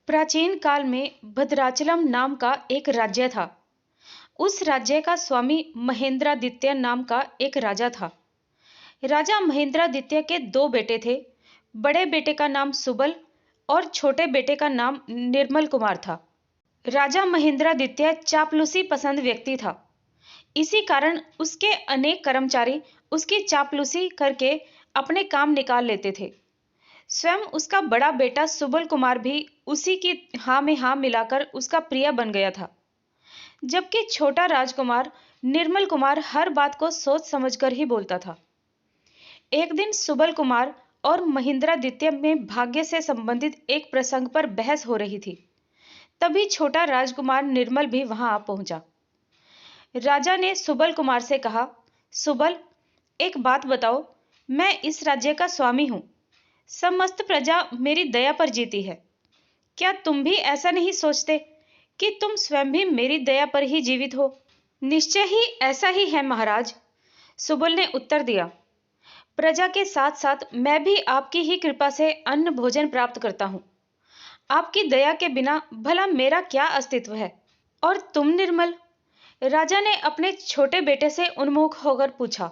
प्राचीन काल में भद्राचलम नाम का एक राज्य था। उस राज्य का स्वामी महेंद्रादित्य नाम का एक राजा था। राजा महेंद्रादित्य के दो बेटे थे। बड़े बेटे का नाम सुबल और छोटे बेटे का नाम निर्मल कुमार था। राजा महेंद्रादित्य चापलूसी पसंद व्यक्ति था। इसी कारण उसके अनेक कर्मचारी उसकी चापलूसी करके अपने काम निकाल लेते थे। स्वयं उसका बड़ा बेटा सुबल कुमार भी उसी की हाँ में हाँ मिलाकर उसका प्रिय बन गया था। जबकि छोटा राजकुमार निर्मल कुमार हर बात को सोच समझकर ही बोलता था। एक दिन सुबल कुमार और महेंद्रादित्य में भाग्य से संबंधित एक प्रसंग पर बहस हो रही थी। तभी छोटा राजकुमार निर्मल भी वहां आ पहुंचा। राजा ने सुबल कुमार से कहा, सुबल, एक बात बताओ, मैं इस राज्य का स्वामी हूं। समस्त प्रजा मेरी दया पर जीती है। क्या तुम भी ऐसा नहीं सोचते कि तुम स्वयं भी मेरी दया पर ही जीवित हो? निश्चय ही ऐसा ही है महाराज, सुबल ने उत्तर दिया। प्रजा के साथ साथ मैं भी आपकी ही कृपा से अन्न भोजन प्राप्त करता हूं। आपकी दया के बिना भला मेरा क्या अस्तित्व है? और तुम निर्मल? राजा ने अपने छोटे बेटे से उन्मुख होकर पूछा।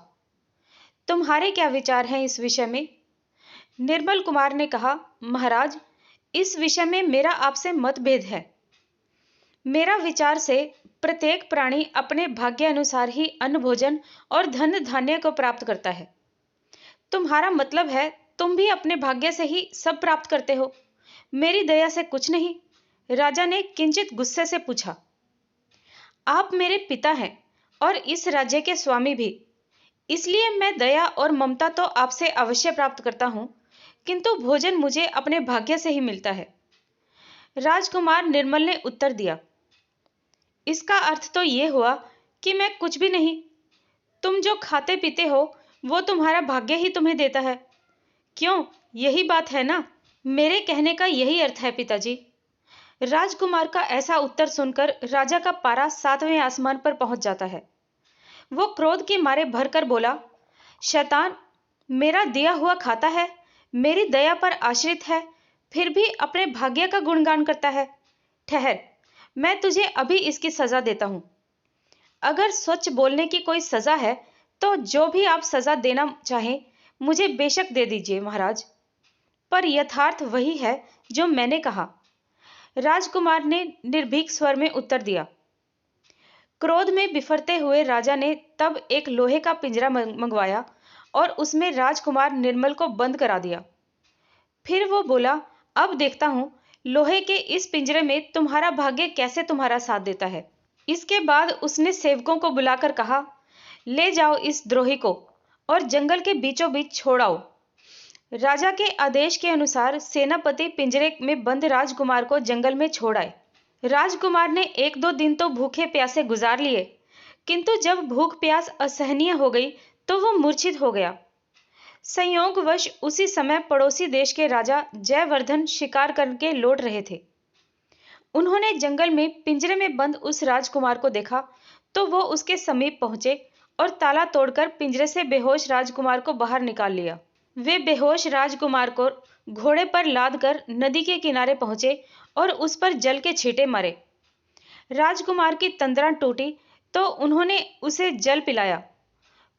तुम्हारे क्या विचार हैं इस विषय में? निर्मल कुमार ने कहा, महाराज, इस विषय में मेरा आपसे मतभेद है। मेरा विचार से प्रत्येक प्राणी अपने भाग्य अनुसार ही अन्न भोजन और धन धान्य को प्राप्त करता है। तुम्हारा मतलब है तुम भी अपने भाग्य से ही सब प्राप्त करते हो, मेरी दया से कुछ नहीं? राजा ने किंचित गुस्से से पूछा। आप मेरे पिता हैं और इस राज्य के स्वामी भी, इसलिए मैं दया और ममता तो आपसे अवश्य प्राप्त करता हूं, किंतु भोजन मुझे अपने भाग्य से ही मिलता है। राजकुमार निर्मल ने उत्तर दिया। इसका अर्थ तो यह हुआ कि मैं कुछ भी नहीं। तुम जो खाते पीते हो वो तुम्हारा भाग्य ही तुम्हें देता है। क्यों, यही बात है ना? मेरे कहने का यही अर्थ है पिताजी। राजकुमार का ऐसा उत्तर सुनकर राजा का पारा 7वें आसमान पर पहुंच जाता है। वो क्रोध के मारे भरकर बोला, शैतान, मेरा दिया हुआ खाता है, मेरी दया पर आश्रित है, फिर भी अपने भाग्य का गुणगान करता है। ठहर, मैं तुझे अभी इसकी सजा देता हूं। अगर सच बोलने की कोई सजा है तो जो भी आप सजा देना चाहें मुझे बेशक दे दीजिए महाराज, पर यथार्थ वही है जो मैंने कहा। राजकुमार ने निर्भीक स्वर में उत्तर दिया। क्रोध में बिफरते हुए राजा ने तब एक लोहे का पिंजरा मंगवाया और उसमें राजकुमार निर्मल को बंद करा दिया। फिर वो बोला, अब देखता हूं लोहे के इस पिंजरे में तुम्हारा भाग्य कैसे तुम्हारा साथ देता है। इसके बाद उसने सेवकों को बुलाकर कहा, ले जाओ इस द्रोही को और जंगल के बीचों बीच छोड़ाओ। राजा के आदेश के अनुसार सेनापति पिंजरे में बंद राजकुमार को जंगल में छोड़ आए। राजकुमार ने 1-2 दिन तो भूखे प्यासे गुजार लिए, किंतु जब भूख प्यास असहनीय हो गई तो वो मूर्छित हो गया। संयोगवश उसी समय पड़ोसी देश के राजा जयवर्धन शिकार करके लौट रहे थे। उन्होंने जंगल में पिंजरे में बंद उस राजकुमार को देखा तो वो उसके समीप पहुंचे और ताला तोड़कर पिंजरे से बेहोश राजकुमार को बाहर निकाल लिया। वे बेहोश राजकुमार को घोड़े पर लादकर नदी के किनारे पहुंचे और उस पर जल के छींटे मारे। राजकुमार की तंद्रा टूटी तो उन्होंने उसे जल पिलाया।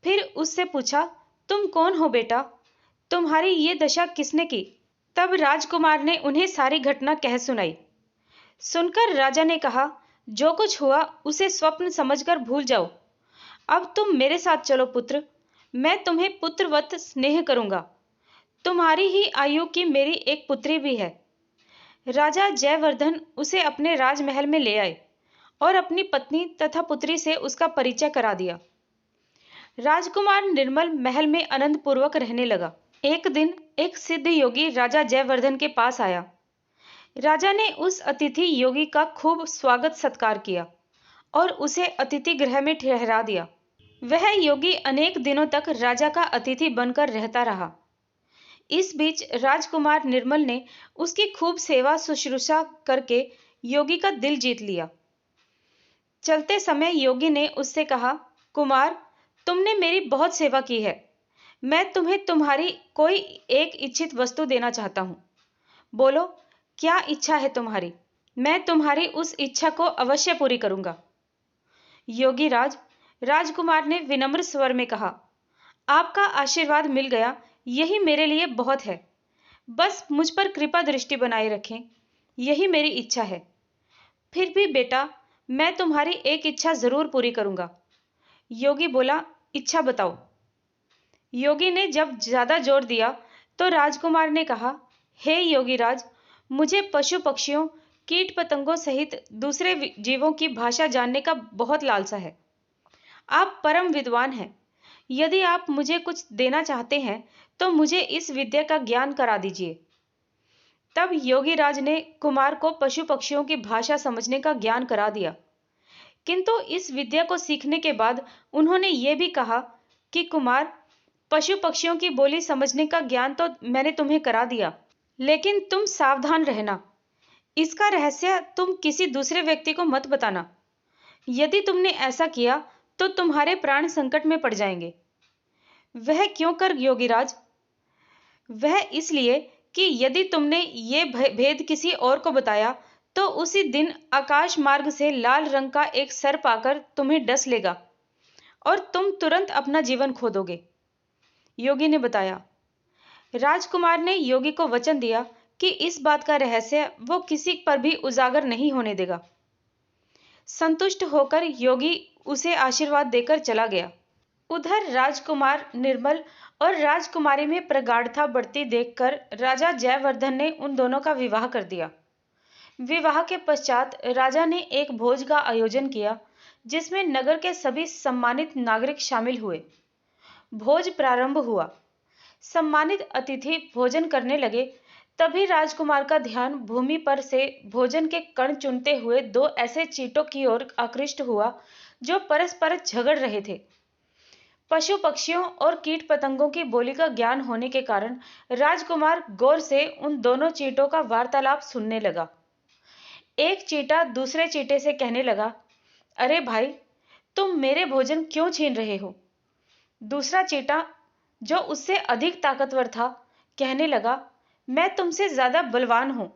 फिर उससे पूछा, तुम कौन हो बेटा? तुम्हारी ये दशा किसने की? तब राजकुमार ने उन्हें सारी घटना कह सुनाई। सुनकर राजा ने कहा, जो कुछ हुआ उसे स्वप्न समझकर भूल जाओ। अब तुम मेरे साथ चलो पुत्र, मैं तुम्हें पुत्रवत स्नेह करूंगा। तुम्हारी ही आयु की मेरी एक पुत्री भी है। राजा जयवर्धन उसे अपने राजमहल में ले आए और अपनी पत्नी तथा पुत्री से उसका परिचय करा दिया। राजकुमार निर्मल महल में आनंद पूर्वक रहने लगा। एक दिन एक सिद्ध योगी राजा जयवर्धन के पास आया। राजा ने उस अतिथि योगी का खूब स्वागत सत्कार किया और उसे अतिथि गृह में ठहरा दिया। वह योगी अनेक दिनों तक राजा का अतिथि बनकर रहता रहा। इस बीच राजकुमार निर्मल ने उसकी खूब सेवा शुश्रूषा करके योगी का दिल जीत लिया। चलते समय योगी ने उससे कहा, कुमार, तुमने मेरी बहुत सेवा की है। मैं तुम्हें तुम्हारी कोई एक इच्छित वस्तु देना चाहता हूं। बोलो, क्या इच्छा है तुम्हारी? मैं तुम्हारी उस इच्छा को अवश्य पूरी करूंगा। योगीराज, राजकुमार ने विनम्र स्वर में कहा, आपका आशीर्वाद मिल गया, यही मेरे लिए बहुत है। बस मुझ पर कृपा दृष्टि बनाए रखें, यही मेरी इच्छा है। फिर भी बेटा, मैं तुम्हारी एक इच्छा जरूर पूरी करूंगा। योगी बोला, इच्छा बताओ। योगी ने जब ज्यादा जोर दिया तो राजकुमार ने कहा, हे योगीराज, मुझे पशु पक्षियों, कीट पतंगों सहित दूसरे जीवों की भाषा जानने का बहुत लालसा है। आप परम विद्वान हैं। यदि आप मुझे कुछ देना चाहते हैं तो मुझे इस विद्या का ज्ञान करा दीजिए। तब योगीराज ने कुमार को पशु पक्षियों की भाषा समझने का ज्ञान करा दिया। किंतु इस विद्या को सीखने के बाद उन्होंने ये भी कहा कि कुमार, पशु पक्षियों की बोली समझने का ज्ञान तो मैंने तुम्हें करा दिया, लेकिन तुम सावधान रहना। इसका रहस्य तुम किसी दूसरे व्यक्ति को मत बताना। यदि तुमने ऐसा किया तो तुम्हारे प्राण संकट में पड़ जाएंगे। वह क्यों कर योगीराज? वह इसलिए कि यदि तुमने ये भेद किसी और को बताया तो उसी दिन आकाश मार्ग से लाल रंग का एक सर्प आकर तुम्हें डस लेगा और तुम तुरंत अपना जीवन खो दोगे। योगी ने बताया। राजकुमार ने योगी को वचन दिया कि इस बात का रहस्य वो किसी पर भी उजागर नहीं होने देगा। संतुष्ट होकर योगी उसे आशीर्वाद देकर चला गया। उधर राजकुमार निर्मल और राजकुमारी में प्रगाढ़ता बढ़ती देखकर राजा जयवर्धन ने उन दोनों का विवाह कर दिया। विवाह के पश्चात राजा ने एक भोज का आयोजन किया जिसमें नगर के सभी सम्मानित नागरिक शामिल हुए। भोज प्रारंभ हुआ। सम्मानित अतिथि भोजन करने लगे, तभी राजकुमार का ध्यान भूमि पर से भोजन के कण चुनते हुए दो ऐसे चींटों की ओर आकृष्ट हुआ जो परस्पर झगड़ रहे थे। पशु पक्षियों और कीट पतंगों की बोली का ज्ञान होने के कारण राजकुमार गौर से उन दोनों चींटों का वार्तालाप सुनने लगा। एक चींटा दूसरे चींटे से कहने लगा, अरे भाई, तुम मेरे भोजन क्यों छीन रहे हो? दूसरा चींटा, जो उससे अधिक ताकतवर था, कहने लगा, मैं तुमसे ज्यादा बलवान हूं,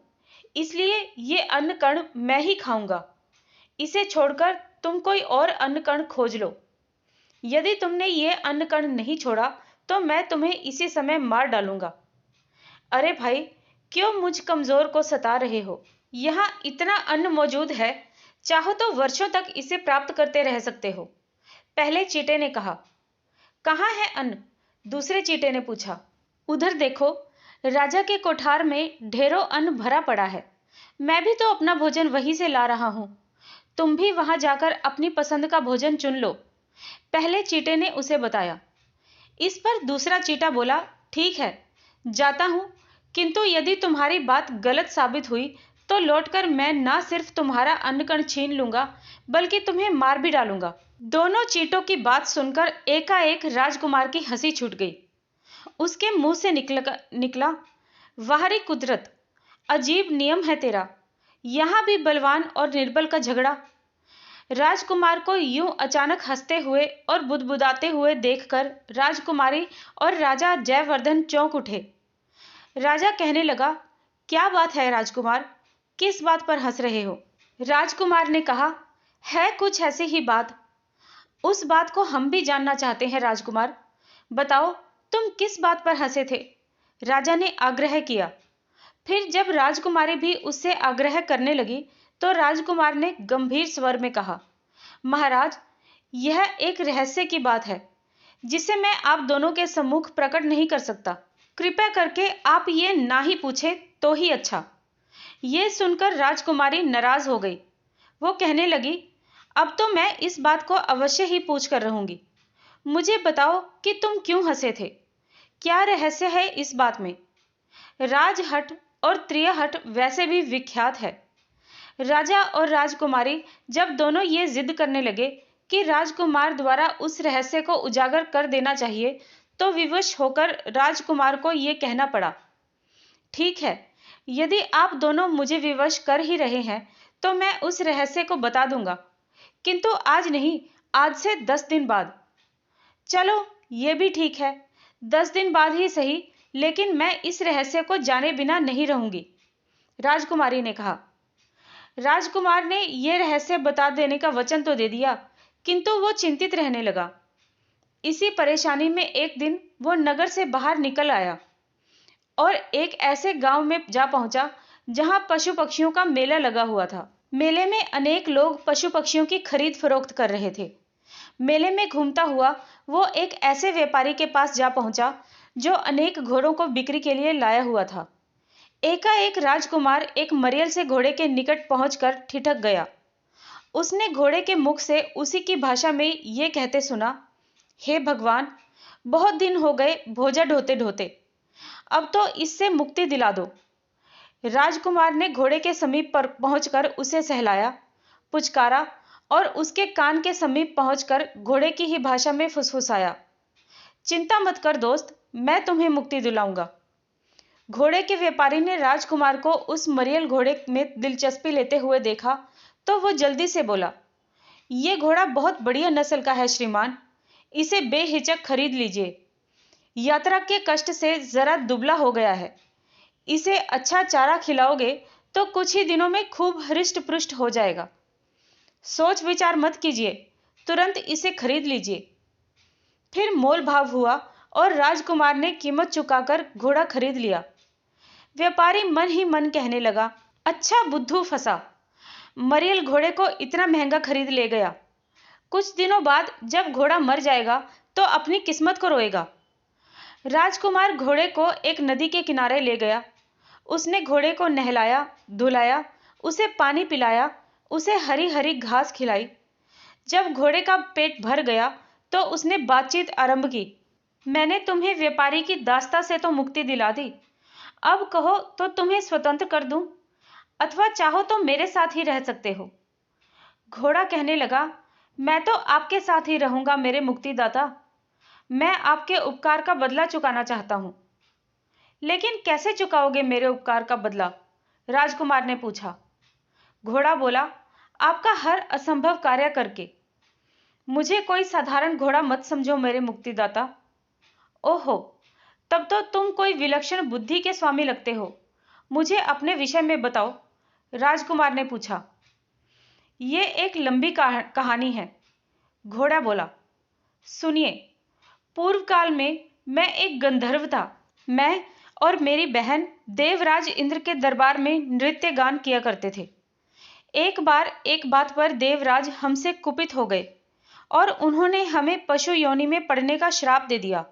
इसलिए ये अन्न कण मैं ही खाऊंगा। इसे छोड़कर तुम कोई और अन्न कण खोज लो। यदि तुमने ये अन्न कण नहीं छोड़ा तो मैं तुम्हें इसी समय मार डालूंगा। अरे भाई, क्यों मुझ कमजोर को सता रहे हो? यहाँ इतना अन्न मौजूद है, चाहो तो वर्षों तक इसे प्राप्त करते रह सकते हो। पहले चींटे ने कहा। कहाँ है अन्न? दूसरे चींटे ने पूछा। उधर देखो, राजा के कोठार में ढेरों अन्न भरा पड़ा है। मैं भी तो अपना भोजन वहीं से ला रहा हूं। तुम भी वहां जाकर अपनी पसंद का भोजन चुन लो। पहले चींटे ने उसे बताया। इस पर दूसरा चींटा बोला, ठीक है, जाता हूं, किंतु यदि तुम्हारी बात गलत साबित हुई तो लौटकर मैं ना सिर्फ तुम्हारा अन्नकण छीन लूंगा बल्कि तुम्हें मार भी डालूंगा। दोनों चींटों की बात सुनकर एकाएक राजकुमार की हंसी छूट गई। उसके मुंह से निकला, वाहरी कुदरत, अजीब नियम है तेरा, यहां भी बलवान और निर्बल का झगड़ा। राजकुमार को यूं अचानक हंसते हुए और बुदबुदाते हुए देखकर राजकुमारी और राजा जयवर्धन चौंक उठे। राजा कहने लगा, क्या बात है राजकुमार, किस बात पर हंस रहे हो? राजकुमार ने कहा, है कुछ ऐसी ही बात। उस बात को हम भी जानना चाहते हैं राजकुमार। बताओ, तुम किस बात पर हंसे थे? राजा ने आग्रह किया। फिर जब राजकुमारी भी उससे आग्रह करने लगी तो राजकुमार ने गंभीर स्वर में कहा, महाराज, यह एक रहस्य की बात है जिसे मैं आप दोनों के सम्मुख प्रकट नहीं कर सकता। कृपया करके आप ये ना ही पूछे तो ही अच्छा। ये सुनकर राजकुमारी नाराज हो गई। वो कहने लगी, अब तो मैं इस बात को अवश्य ही पूछ कर रहूंगी। मुझे बताओ कि तुम क्यों हंसे थे? क्या रहस्य है इस बात में? राजहट और त्रियहट वैसे भी विख्यात है। राजा और राजकुमारी जब दोनों ये जिद करने लगे कि राजकुमार द्वारा उस रहस्य को उजागर कर देना चाहिए तो विवश होकर राजकुमार को ये कहना पड़ा, ठीक है, यदि आप दोनों मुझे विवश कर ही रहे हैं तो मैं उस रहस्य को बता दूंगा, किंतु आज नहीं, आज से 10 दिन बाद। चलो, ये भी ठीक है, 10 दिन बाद ही सही, लेकिन मैं इस रहस्य को जाने बिना नहीं रहूंगी। राजकुमारी ने कहा। राजकुमार ने यह रहस्य बता देने का वचन तो दे दिया, किंतु वो चिंतित रहने लगा। इसी परेशानी में एक दिन वो नगर से बाहर निकल आया और एक ऐसे गांव में जा पहुंचा जहां पशु पक्षियों का मेला लगा हुआ था। मेले में अनेक लोग पशु पक्षियों की खरीद फरोख्त कर रहे थे। मेले में घूमता हुआ वो एक ऐसे व्यापारी के पास जा पहुंचा जो अनेक घोड़ों को बिक्री के लिए लाया हुआ था। एकाएक राजकुमार एक मरियल से घोड़े के निकट पहुंचकर ठिठक गया। उसने घोड़े के मुख से उसी की भाषा में ये कहते सुना, हे भगवान, बहुत दिन हो गए भोजा ढोते ढोते, अब तो इससे मुक्ति दिला दो। राजकुमार ने घोड़े के समीप पर पहुंचकर उसे सहलाया, पुचकारा और उसके कान के समीप पहुंचकर घोड़े की ही भाषा में फुसफुसाया, चिंता मत कर दोस्त, मैं तुम्हें मुक्ति दिलाऊंगा। घोड़े के व्यापारी ने राजकुमार को उस मरियल घोड़े में दिलचस्पी लेते हुए देखा तो वो जल्दी से बोला, ये घोड़ा बहुत बढ़िया नस्ल का है श्रीमान, इसे बेहिचक खरीद लीजिए। यात्रा के कष्ट से जरा दुबला हो गया है। इसे अच्छा चारा खिलाओगे तो कुछ ही दिनों में खूब हृष्ट पुष्ट हो जाएगा। सोच विचार मत कीजिए, तुरंत इसे खरीद लीजिए। फिर मोल भाव हुआ और राजकुमार ने कीमत चुकाकर घोड़ा खरीद लिया। व्यापारी मन ही मन कहने लगा, अच्छा बुद्धू फंसा, मरियल घोड़े को इतना महंगा खरीद ले गया। कुछ दिनों बाद जब घोड़ा मर जाएगा तो अपनी किस्मत को रोएगा। राजकुमार घोड़े को एक नदी के किनारे ले गया। उसने घोड़े को नहलाया, धुलाया, उसे पानी पिलाया, उसे हरी हरी घास खिलाई। जब घोड़े का पेट भर गया तो उसने बातचीत आरंभ की, मैंने तुम्हें व्यापारी की दास्ता से तो मुक्ति दिला दी, अब कहो तो तुम्हें स्वतंत्र कर दूं, अथवा चाहो तो मेरे साथ ही रह सकते हो। घोड़ा कहने लगा, मैं तो आपके साथ ही रहूंगा मेरे मुक्तिदाता, मैं आपके उपकार का बदला चुकाना चाहता हूं। लेकिन कैसे चुकाओगे मेरे उपकार का बदला? राजकुमार ने पूछा। घोड़ा बोला, आपका हर असंभव कार्य करके। मुझे कोई साधारण घोड़ा मत समझो मेरे मुक्तिदाता। ओहो, तब तो तुम कोई विलक्षण बुद्धि के स्वामी लगते हो। मुझे अपने विषय में बताओ, राजकुमार ने पूछा। ये एक लंबी कहानी है, घोड़ा बोला। सुनिए, पूर्व काल में मैं एक गंधर्व था। मैं और मेरी बहन देवराज इंद्र के दरबार में नृत्य गान किया करते थे। एक बार एक बात पर देवराज हमसे कुपित हो गए और उन्होंने हमें पशु योनि में पड़ने का श्राप दे दिया।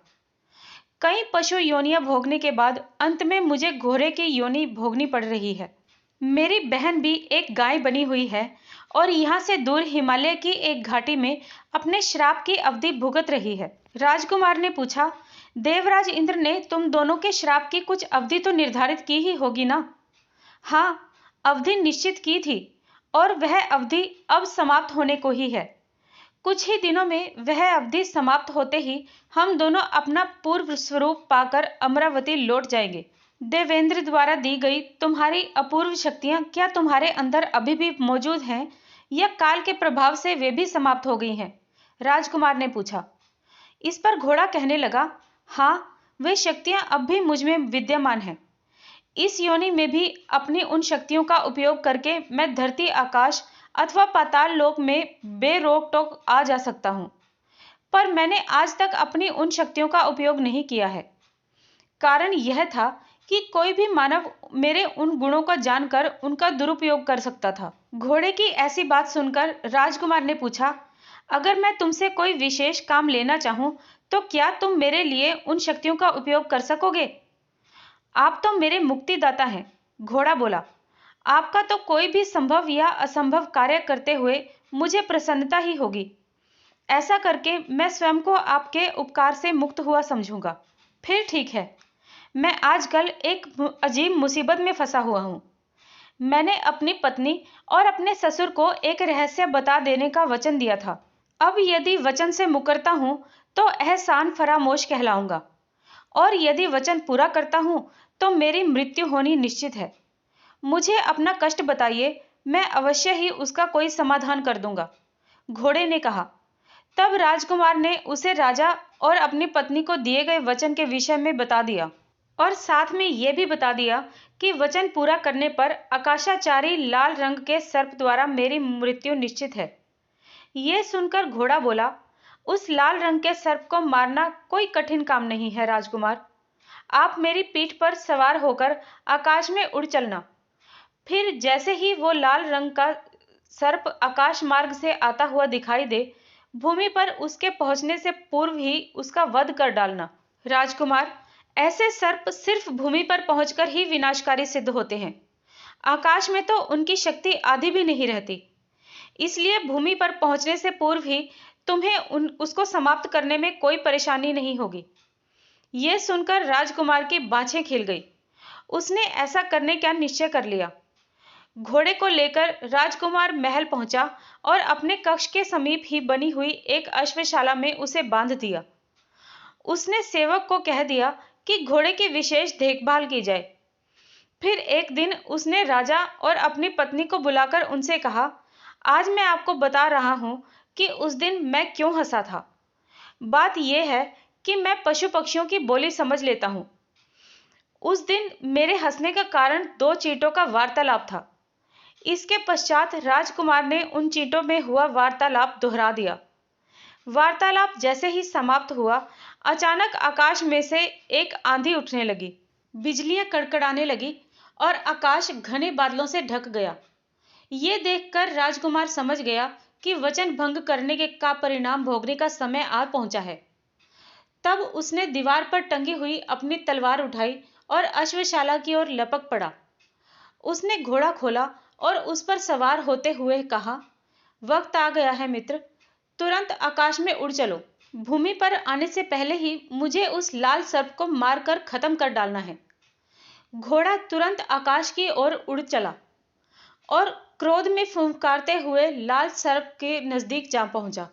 कई पशु योनियां भोगने के बाद अंत में मुझे घोड़े की योनि भोगनी पड़ रही है। मेरी बहन भी एक गाय बनी हुई है और यहाँ से दूर हिमालय की एक घाटी में अपने श्राप की अवधि भुगत रही है। राजकुमार ने पूछा, देवराज इंद्र ने तुम दोनों के श्राप की कुछ अवधि तो निर्धारित की ही होगी ना? हाँ, अवधि निश्चित की थी और वह अवधि अब समाप्त होने को ही है। कुछ ही दिनों में वह अवधि समाप्त होते ही हम दोनों अपना पूर्व स्वरूप पाकर अमरावती लौट जाएंगे। देवेंद्र द्वारा दी गई तुम्हारी अपूर्व शक्तियां क्या तुम्हारे अंदर अभी भी मौजूद हैं या काल के प्रभाव से वे भी समाप्त हो गई हैं? राजकुमार ने पूछा। इस पर घोड़ा कहने लगा, हाँ, वे शक्तियां अब भी मुझ में विद्यमान हैं। इस योनि में भी अपनी उन शक्तियों का उपयोग करके मैं धरती, आकाश अथवा पाताल लोक में बेरोक टोक आ जा सकता हूं, पर मैंने आज तक अपनी उन शक्तियों का उपयोग नहीं किया है। कारण यह था कि कोई भी मानव मेरे उन गुणों को जानकर उनका दुरुपयोग कर सकता था। घोड़े की ऐसी बात सुनकर राजकुमार ने पूछा, अगर मैं तुमसे कोई विशेष काम लेना चाहूं तो क्या तुम मेरे लिए उन शक्तियों का उपयोग कर सकोगे? आप तो मेरे मुक्तिदाता हैं, घोड़ा बोला। आपका तो कोई भी संभव या असंभव कार्य करते हुए मुझे प्रसन्नता ही होगी। ऐसा करके मैं स्वयं को आपके उपकार से मुक्त हुआ समझूंगा। फिर ठीक है, मैं आजकल एक अजीब मुसीबत में फंसा हुआ हूं। मैंने अपनी पत्नी और अपने ससुर को एक रहस्य बता देने का वचन दिया था। अब यदि वचन से मुकरता हूं तो एहसान फरामोश कहलाऊंगा, और यदि वचन पूरा करता हूं तो मेरी मृत्यु होनी निश्चित है। मुझे अपना कष्ट बताइए, मैं अवश्य ही उसका कोई समाधान कर दूंगा, घोड़े ने कहा। तब राजकुमार ने उसे राजा और अपनी पत्नी को दिए गए वचन के विषय में बता दिया। और साथ में यह भी बता दिया कि वचन पूरा करने पर आकाशाचारी लाल रंग के सर्प द्वारा मेरी मृत्यु निश्चित है। यह सुनकर घोड़ा बोला, उस लाल रंग के सर्प को मारना कोई कठिन काम नहीं है राजकुमार। आप मेरी पीठ पर सवार होकर आकाश में उड़ चलना। फिर जैसे ही वो लाल रंग का सर्प आकाश मार्ग से आता हुआ दिखाई दे, भूमि पर उसके पहुंचने से पूर्व ही उसका वध कर डालना। राजकुमार, ऐसे सर्प सिर्फ भूमि पर पहुंचकर ही विनाशकारी सिद्ध होते हैं। आकाश में तो उनकी शक्ति आधी भी नहीं रहती। इसलिए भूमि पर पहुंचने से पूर्व ही तुम्हें उसको समाप्त करने में कोई परेशानी नहीं होगी। यह सुनकर राजकुमार की बाछें खिल गई। उसने ऐसा करने का निश्चय कर लिया। घोड़े को लेकर राजकुमार महल पहुंचा और अपने कक्ष के समीप ही बनी हुई एक अश्वशाला में उसे बांध दिया। उसने सेवक को कह दिया कि घोड़े की विशेष देखभाल की जाए। फिर एक दिन उसने राजा और अपनी पत्नी को बुलाकर उनसे कहा, आज मैं आपको बता रहा हूं कि उस दिन मैं क्यों हंसा था। बात यह है कि मैं पशु पक्षियों की बोली समझ लेता हूं। उस दिन मेरे हंसने का कारण दो चींटों का वार्तालाप था। इसके पश्चात राजकुमार ने उन चींटों में हुआ वार्तालाप दोहरा दिया। वार्तालाप जैसे ही समाप्त हुआ, अचानक आकाश में से एक आंधी उठने लगी, बिजलियां कड़कड़ाने लगी और आकाश घने बादलों से ढक गया। ये देखकर राजकुमार समझ गया कि वचन भंग करने का परिणाम भोगने का समय आ पहुंचा है। तब उसने दीवार पर टंगी हुई अपनी तलवार उठाई और अश्वशाला की ओर लपक पड़ा। उसने घोड़ा खोला और उस पर सवार होते हुए कहा, वक्त आ गया है मित्र, तुरंत आकाश में उड़ चलो। भूमि पर आने से पहले ही मुझे उस लाल सर्प को मारकर खत्म कर डालना है। घोड़ा तुरंत आकाश की ओर उड़ चला और क्रोध में फुंकारते हुए लाल सर्प के नजदीक जा पहुंचा।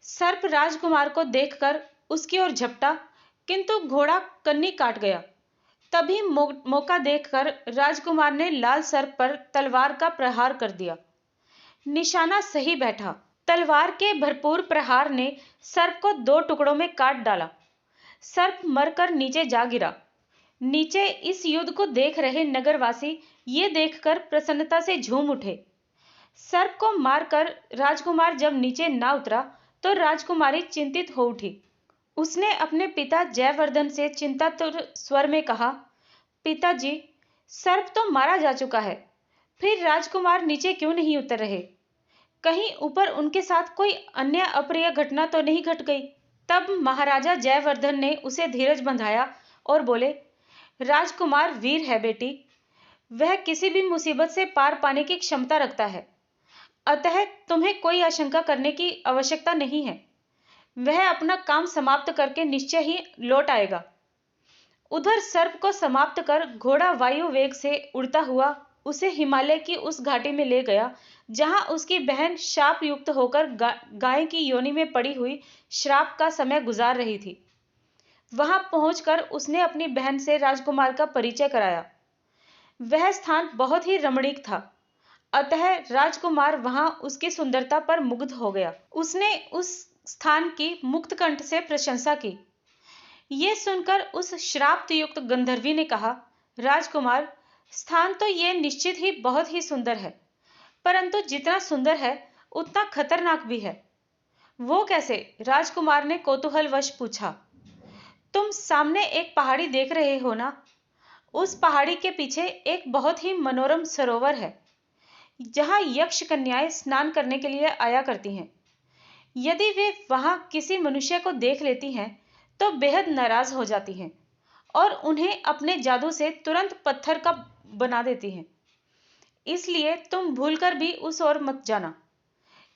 सर्प राजकुमार को देखकर उसकी ओर झपटा, किंतु घोड़ा कन्नी काट गया। तभी मौका देखकर राजकुमार ने लाल सर्प पर तलवार का प्रहार कर दिया। निशाना सही बैठा। तलवार के भरपूर प्रहार ने सर्प को दो टुकड़ों में काट डाला। सर्प मरकर नीचे जा गिरा। नीचे इस युद्ध को देख रहे नगरवासी ये देखकर प्रसन्नता से झूम उठे। सर्प को मारकर राजकुमार जब नीचे ना उतरा तो राजकुमारी चिंतित हो उठी। उसने अपने पिता जयवर्धन से चिंतातुर स्वर में कहा, पिताजी, सर्प तो मारा जा चुका है, फिर राजकुमार नीचे क्यों नहीं उतर रहे? कहीं ऊपर उनके साथ कोई अन्य अप्रिय घटना तो नहीं घट गई? तब महाराजा जयवर्धन ने उसे धीरज बंधाया और बोले, राजकुमार वीर है बेटी, वह किसी भी मुसीबत से पार पाने की क्षमता रखता है, अतः तुम्हें कोई आशंका करने की आवश्यकता नहीं है। वह अपना काम समाप्त करके निश्चय ही लौट आएगा। उधर सर्प को समाप्त कर घोड़ा वायु वेग से उड़ता हुआ उसे हिमालय की उस घाटी में ले गया जहां उसकी बहन शाप युक्त होकर गाय की योनि में पड़ी हुई श्राप का समय गुजार रही थी। वहां पहुंचकर उसने अपनी बहन से राजकुमार का परिचय कराया। वह स्थान बहुत ही रमणीक था, अतः राजकुमार वहां उसकी सुंदरता पर मुग्ध हो गया। उसने उस स्थान की मुक्त कंठ से प्रशंसा की। यह सुनकर उस श्राप्त युक्त गंधर्वी ने कहा, राजकुमार, स्थान तो यह निश्चित ही बहुत ही सुंदर है, परंतु जितना सुंदर है उतना खतरनाक भी है। वो कैसे? राजकुमार ने कौतूहलवश पूछा। तुम सामने एक पहाड़ी देख रहे हो ना? उस पहाड़ी के पीछे एक बहुत ही मनोरम सरोवर है, जहां यक्ष कन्याएं स्नान करने के लिए आया करती हैं। यदि वे वहां किसी मनुष्य को देख लेती हैं तो बेहद नाराज हो जाती हैं और उन्हें अपने जादू से तुरंत पत्थर का बना देती हैं। इसलिए तुम भूलकर भी उस ओर मत जाना,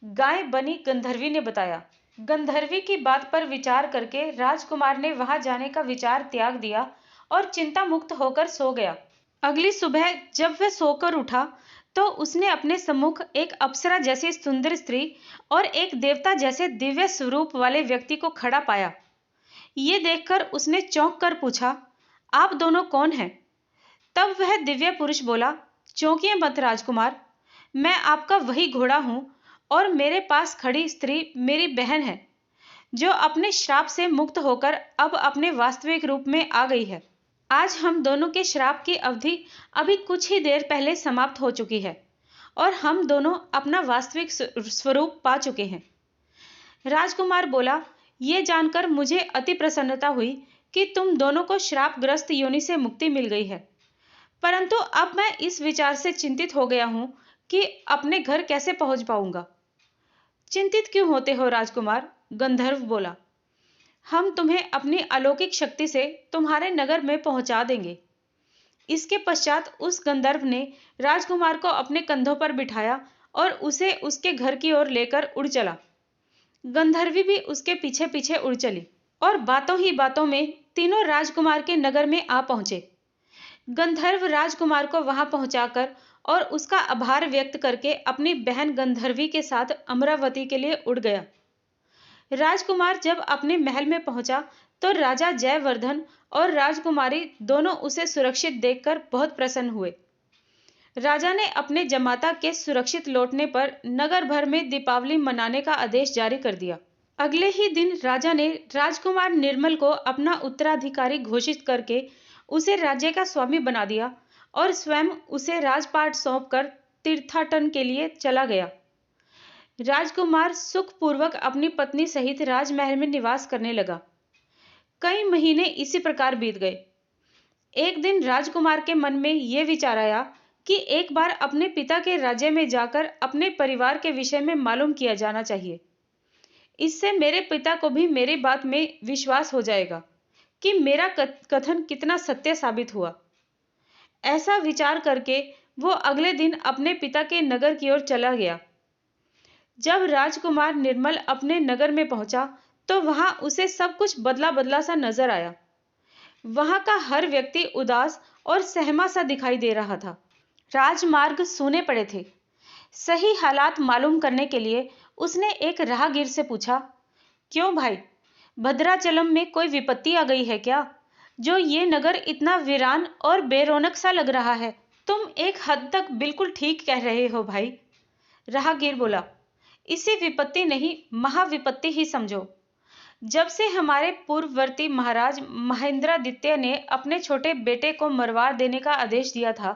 गाय बनी गंधर्वी ने बताया। गंधर्वी की बात पर विचार करके राजकुमार ने वहां जाने का विचार त्याग दिया और चिंता मुक्त होकर सो गया। अगली सुबह जब वह सोकर उठा तो उसने अपने सम्मुख एक अप्सरा जैसी सुंदर स्त्री और एक देवता जैसे दिव्य स्वरूप वाले व्यक्ति को खड़ा पाया। ये देखकर उसने चौंक कर पूछा, आप दोनों कौन हैं? तब वह दिव्य पुरुष बोला, चौंकिए मत राजकुमार, मैं आपका वही घोड़ा हूं और मेरे पास खड़ी स्त्री मेरी बहन है, जो अपने श्राप से मुक्त होकर अब अपने वास्तविक रूप में आ गई है। आज हम दोनों के श्राप की अवधि अभी कुछ ही देर पहले समाप्त हो चुकी है और हम दोनों अपना वास्तविक स्वरूप पा चुके हैं। राजकुमार बोला, यह जानकर मुझे अति प्रसन्नता हुई कि तुम दोनों को श्रापग्रस्त योनि से मुक्ति मिल गई है, परंतु अब मैं इस विचार से चिंतित हो गया हूं कि अपने घर कैसे पहुंच पाऊंगा। चिंतित क्यों होते हो राजकुमार? गंधर्व बोला। हम तुम्हें अपनी अलौकिक शक्ति से तुम्हारे नगर में पहुंचा देंगे। इसके पश्चात उस गंधर्व ने राजकुमार को अपने कंधों पर बिठाया और उसे उसके घर की ओर लेकर उड़ चला। गंधर्वी भी उसके पीछे पीछे उड़ चली और बातों ही बातों में तीनों राजकुमार के नगर में आ पहुंचे। गंधर्व राजकुमार को वहां पहुंचाकर और उसका आभार व्यक्त करके अपनी बहन गंधर्वी के साथ अमरावती के लिए उड़ गया। राजकुमार जब अपने महल में पहुंचा तो राजा जयवर्धन और राजकुमारी दोनों उसे सुरक्षित देखकर बहुत प्रसन्न हुए। राजा ने अपने जमाता के सुरक्षित लौटने पर नगर भर में दीपावली मनाने का आदेश जारी कर दिया। अगले ही दिन राजा ने राजकुमार निर्मल को अपना उत्तराधिकारी घोषित करके उसे राज्य का स्वामी बना दिया और स्वयं उसे राजपाट सौंपकर तीर्थाटन के लिए चला गया। राजकुमार सुखपूर्वक अपनी पत्नी सहित राजमहल में निवास करने लगा। कई महीने इसी प्रकार बीत गए। एक दिन राजकुमार के मन में यह विचार आया कि एक बार अपने पिता के राज्य में जाकर अपने परिवार के विषय में मालूम किया जाना चाहिए। इससे मेरे पिता को भी मेरी बात में विश्वास हो जाएगा कि मेरा कथन कितना सत्य साबित हुआ। ऐसा विचार करके वो अगले दिन अपने पिता के नगर की ओर चला गया। जब राजकुमार निर्मल अपने नगर में पहुंचा तो वहां उसे सब कुछ बदला बदला सा नजर आया। वहां का हर व्यक्ति उदास और सहमा सा दिखाई दे रहा था। राजमार्ग सूने पड़े थे। सही हालात मालूम करने के लिए उसने एक राहगीर से पूछा, क्यों भाई, भद्राचलम में कोई विपत्ति आ गई है क्या, जो ये नगर इतना वीरान और बेरौनक सा लग रहा है? तुम एक हद तक बिल्कुल ठीक कह रहे हो भाई, राहगीर बोला। इसे विपत्ति नहीं, महाविपत्ति ही समझो। जब से हमारे पूर्ववर्ती महाराज महेंद्रादित्य ने अपने छोटे बेटे को मरवा देने का आदेश दिया था,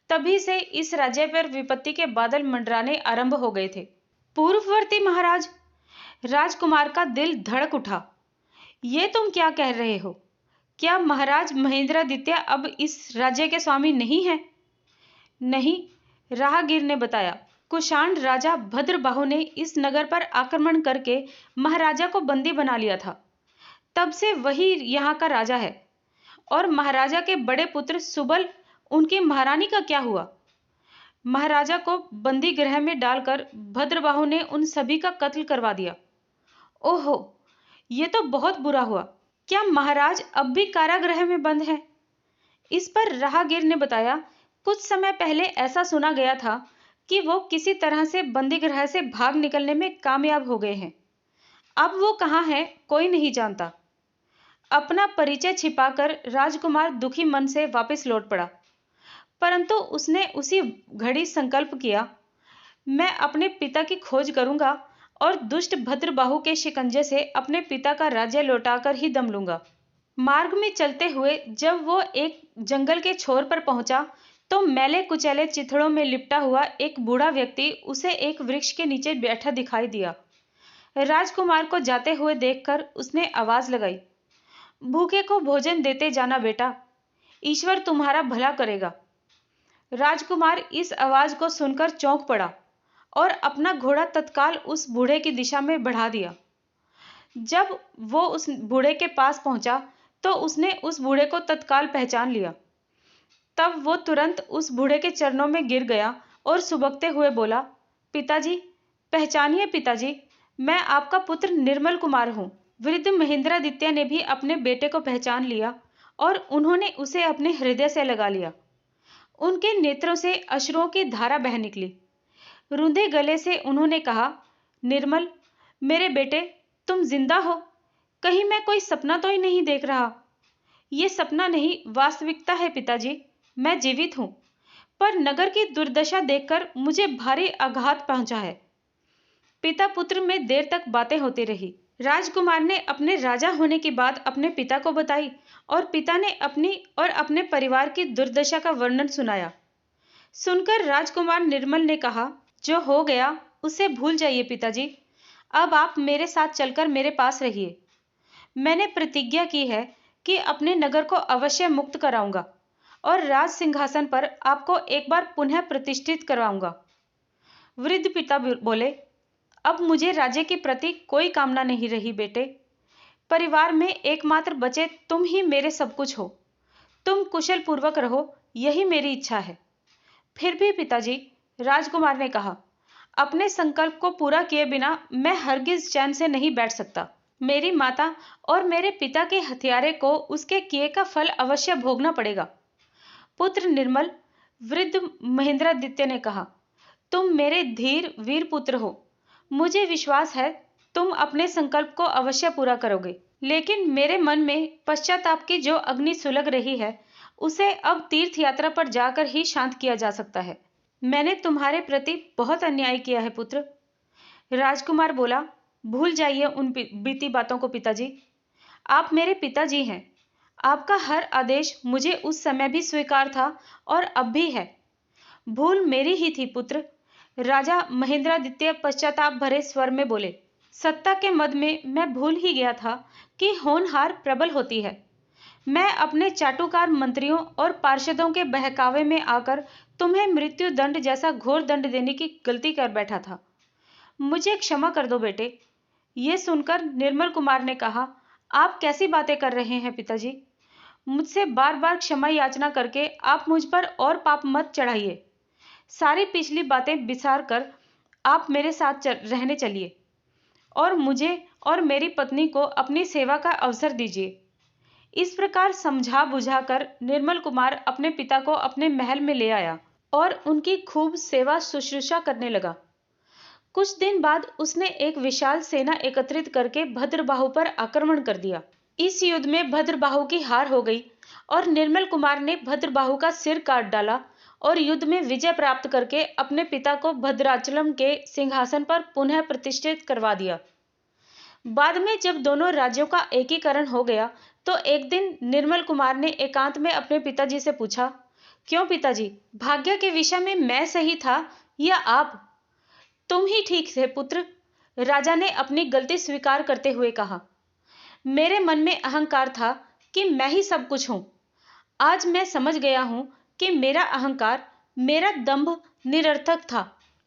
तभी से इस राज्य पर विपत्ति के बादल मंडराने आरंभ हो गए थे। पूर्ववर्ती महाराज? राजकुमार का दिल धड़क उठा। ये तुम क्या कह रहे हो? क्या महाराज महेंद्रादित्य अब इस राज्य के स्वामी नहीं हैं? नहीं, राहगीर ने बताया। कुषाण राजा भद्रबाहु ने इस नगर पर आक्रमण करके महाराजा को बंदी बना लिया था। तब से वही यहाँ का राजा है। और महाराजा के बड़े पुत्र सुबल, उनकी महारानी का क्या हुआ? महाराजा को बंदी गृह में डालकर भद्रबाहु ने उन सभी का कत्ल करवा दिया। ओहो, ये तो बहुत बुरा हुआ। क्या महाराज अब भी कारागृह में बंद हैं? इस पर राहगीर ने बताया, कुछ समय पहले ऐसा सुना गया था कि वो किसी तरह से बंदीगृह से भाग निकलने में कामयाब हो गए हैं। अब वो कहाँ हैं कोई नहीं जानता। अपना परिचय छिपाकर राजकुमार दुखी मन से वापस लौट पड़ा, परंतु उसने उसी घड़ी संकल्प किया, मैं अपने पिता की खोज करूंगा और दुष्ट भद्रबाहु के शिकंजे से अपने पिता का राज्य लौटाकर ही दम लूंगा। मार्ग में चलते हुए जब वो एक जंगल के छोर पर पहुंचा तो मैले कुचैले चिथड़ों में लिपटा हुआ एक बूढ़ा व्यक्ति उसे एक वृक्ष के नीचे बैठा दिखाई दिया। राजकुमार को जाते हुए देखकर उसने आवाज लगाई, भूखे को भोजन देते जाना बेटा, ईश्वर तुम्हारा भला करेगा। राजकुमार इस आवाज को सुनकर चौंक पड़ा और अपना घोड़ा तत्काल उस बूढ़े की दिशा में बढ़ा दिया। जब वो उस बूढ़े के पास पहुंचा तो उसने उस बूढ़े को तत्काल पहचान लिया। तब वो तुरंत उस बूढ़े के चरणों में गिर गया और सुबकते हुए बोला, पिताजी, पहचानिए पिताजी, मैं आपका पुत्र निर्मल कुमार हूं। वृद्ध महेंद्रादित्य ने भी अपने बेटे को पहचान लिया और उन्होंने उसे अपने हृदय से लगा लिया। उनके नेत्रों से अश्रुओं की धारा बह निकली। रूंधे गले से उन्होंने कहा, निर्मल, मेरे बेटे, तुम जिंदा हो? कहीं मैं कोई सपना तो ही नहीं देख रहा? ये सपना नहीं, वास्तविकता है पिताजी, मैं जीवित हूं, पर नगर की दुर्दशा देखकर मुझे भारी आघात पहुंचा है। पिता पुत्र में देर तक बातें होती रही। राजकुमार ने अपने राजा होने की बात अपने पिता को बताई और पिता ने अपनी और अपने परिवार की दुर्दशा का वर्णन सुनाया। सुनकर राजकुमार निर्मल ने कहा, जो हो गया उसे भूल जाइए पिताजी। अब आप मेरे साथ चलकर मेरे पास रहिए। मैंने प्रतिज्ञा की है कि अपने नगर को अवश्य मुक्त कराऊंगा और राज सिंहासन पर आपको एक बार पुनः प्रतिष्ठित करवाऊंगा। वृद्ध पिता बोले, अब मुझे राज्य के प्रति कोई कामना नहीं रही बेटे। परिवार में एकमात्र बचे तुम ही मेरे सब कुछ हो। तुम कुशल पूर्वक रहो, यही मेरी इच्छा है। फिर भी पिताजी, राजकुमार ने कहा, अपने संकल्प को पूरा किए बिना मैं हरगिज चैन से नहीं बैठ सकता। मेरी माता और मेरे पिता के हत्यारे को उसके किए का फल अवश्य भोगना पड़ेगा। पुत्र निर्मल, वृद्ध महेंद्रादित्य ने कहा, तुम मेरे धीर वीर पुत्र हो। मुझे विश्वास है तुम अपने संकल्प को अवश्य पूरा करोगे। लेकिन मेरे मन में पश्चाताप की जो अग्नि सुलग रही है, उसे अब तीर्थ यात्रा पर जाकर ही शांत किया जा सकता है। मैंने तुम्हारे प्रति बहुत अन्याय किया है पुत्र। राजकुमार बोला, भूल जाइए उन बीती बातों को पिताजी। आप मेरे पिताजी हैं। आपका हर आदेश मुझे उस समय भी स्वीकार था और अब भी है। भूल मेरी ही थी पुत्र। राजा महेंद्रादित्य पश्चाताप भरे स्वर में बोले, सत्ता के मद में मैं भूल ही गया था कि होनहार प्रबल होती है। मैं अपने चाटुकार मंत्रियों और पार्षदों के बहकावे में आकर तुम्हें मृत्यु दंड जैसा घोर दंड देने की गलती कर बैठा था। मुझे क्षमा कर दो बेटे। ये सुनकर निर्मल कुमार ने कहा, आप कैसी बातें कर रहे हैं पिताजी। मुझसे बार बार क्षमा याचना करके आप मुझ पर और पाप मत चढ़ाइए। सारी पिछली बातें बिसार कर आप मेरे साथ रहने चलिए और मुझे और मेरी पत्नी को अपनी सेवा का अवसर दीजिए। इस प्रकार समझा बुझाकर निर्मल कुमार अपने पिता को अपने महल में ले आया और उनकी खूब सेवा शुश्रूषा करने लगा। कुछ दिन बाद उसने एक विशाल सेना एकत्रित करके भद्रबाहु पर आक्रमण कर दिया। इस युद्ध में भद्रबाहु की हार हो गई और निर्मल कुमार ने भद्रबाहु का सिर काट डाला और युद्ध में विजय प्राप्त करके अपने पिता को भद्राचलम के सिंहासन पर पुनः प्रतिष्ठित करवा दिया। बाद में जब दोनों राज्यों का एकीकरण हो गया तो एक दिन निर्मल कुमार ने एकांत में अपने पिताजी से पूछा, क्यों पिताजी, भाग्य के विषय में मैं सही था या आप? तुम ही ठीक थे पुत्र। राजा ने अपनी गलती स्वीकार करते हुए कहा, मेरे मन में अहंकार था कि मैं ही सब कुछ हूं। आज मैं समझ गया हूं कि मेरा अहंकार, मेरा दंभ निरर्थक था।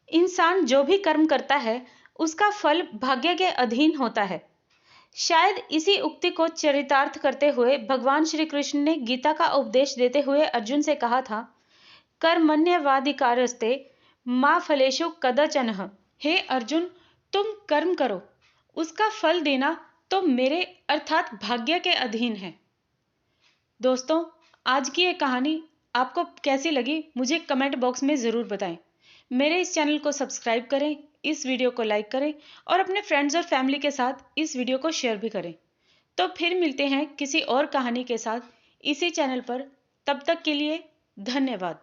इंसान जो भी कर्म करता है उसका फल भाग्य के अधीन होता है। शायद इसी उक्ति को चरितार्थ करते हुए भगवान श्री कृष्ण ने गीता का उपदेश देते हुए अर्जुन से कहा था, कर्मण्यवाधिकारस्ते मा फलेषु कदाचन। हे अर्जुन, तुम कर्म करो, उसका फल देना तो मेरे अर्थात भाग्य के अधीन है। दोस्तों, आज की ये कहानी आपको कैसी लगी मुझे कमेंट बॉक्स में ज़रूर बताएं। मेरे इस चैनल को सब्सक्राइब करें, इस वीडियो को लाइक करें और अपने फ्रेंड्स और फैमिली के साथ इस वीडियो को शेयर भी करें। तो फिर मिलते हैं किसी और कहानी के साथ इसी चैनल पर। तब तक के लिए धन्यवाद।